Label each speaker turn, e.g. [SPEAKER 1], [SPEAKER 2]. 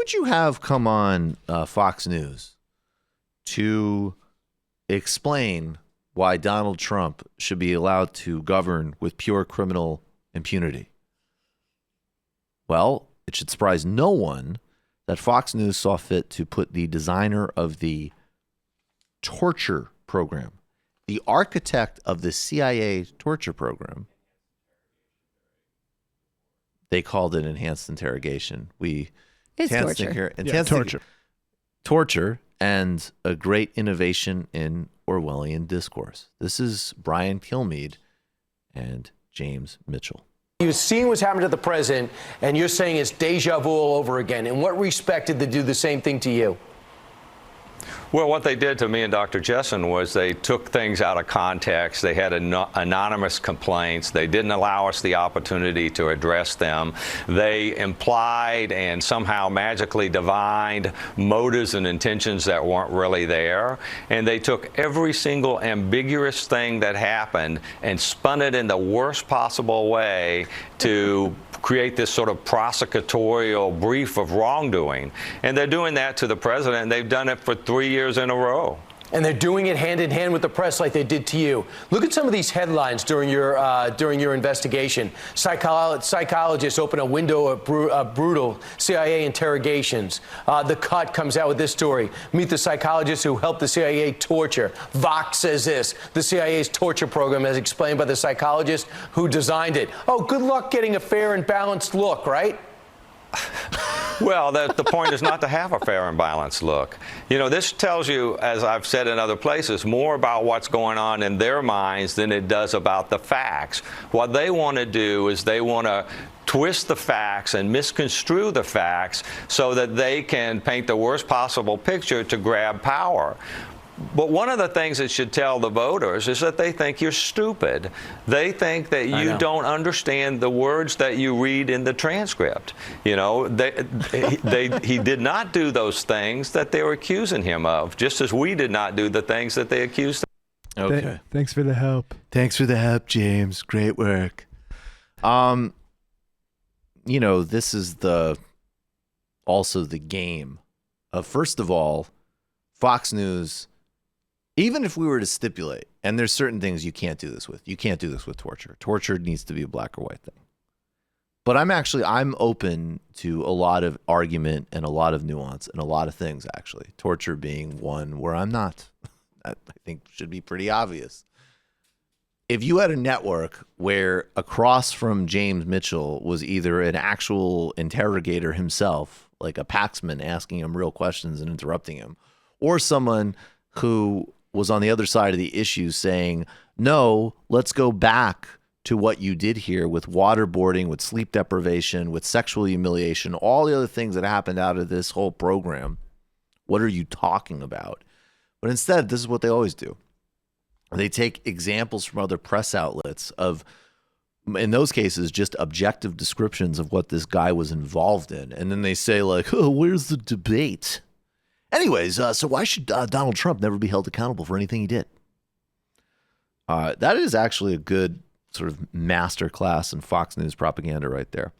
[SPEAKER 1] would you have come on Fox News to explain why Donald Trump should be allowed to govern with pure criminal impunity? Well, it should surprise no one that Fox News saw fit to put the designer of the torture program, the architect of the CIA torture program. They called it enhanced interrogation.
[SPEAKER 2] It's torture.
[SPEAKER 1] Torture and a great innovation in Orwellian discourse. This is Brian Kilmeade and James Mitchell.
[SPEAKER 3] You've seen what's happened to the president, and you're saying it's deja vu all over again. In what respect did they do the same thing to you?
[SPEAKER 4] Well, what they did to me and Dr. Jessen was they took things out of context. They had anonymous complaints. They didn't allow us the opportunity to address them. They implied and somehow magically divined motives and intentions that weren't really there. And they took every single ambiguous thing that happened and spun it in the worst possible way to create this sort of prosecutorial brief of wrongdoing. And they're doing that to the president, and they've done it for 3 years in a row.
[SPEAKER 3] And they're doing it hand in hand with the press like they did to you. Look at some of these headlines during your investigation. Psychologists open a window of brutal CIA interrogations. The Cut comes out with this story. Meet the psychologist who helped the CIA torture. Vox says this: the CIA's torture program as explained by the psychologist who designed it. Oh, good luck getting a fair and balanced look, right?
[SPEAKER 4] Well, the point is not to have a fair and balanced look. You know, this tells you, as I've said in other places, more about what's going on in their minds than it does about the facts. What they want to do is they want to twist the facts and misconstrue the facts so that they can paint the worst possible picture to grab power. But one of the things it should tell the voters is that they think you're stupid. They think that you don't understand the words that you read in the transcript. You know, he did not do those things that they were accusing him of, just as we did not do the things that they accused him.
[SPEAKER 1] Okay.
[SPEAKER 5] Thanks for the help.
[SPEAKER 1] Thanks for the help, James. Great work. You know, this is also the game of, first of all, Fox News. Even if we were to stipulate, and there's certain things you can't do this with. You can't do this with torture. Torture needs to be a black or white thing. But I'm open to a lot of argument and a lot of nuance and a lot of things, actually. Torture being one where I'm not. That I think should be pretty obvious. If you had a network where across from James Mitchell was either an actual interrogator himself, like a Paxman asking him real questions and interrupting him, or someone who was on the other side of the issue saying, no, let's go back to what you did here with waterboarding, with sleep deprivation, with sexual humiliation, all the other things that happened out of this whole program. What are you talking about? But instead, this is what they always do. They take examples from other press outlets of, in those cases, just objective descriptions of what this guy was involved in. And then they say like, oh, where's the debate? Anyways, so why should Donald Trump never be held accountable for anything he did? That is actually a good sort of master class in Fox News propaganda right there.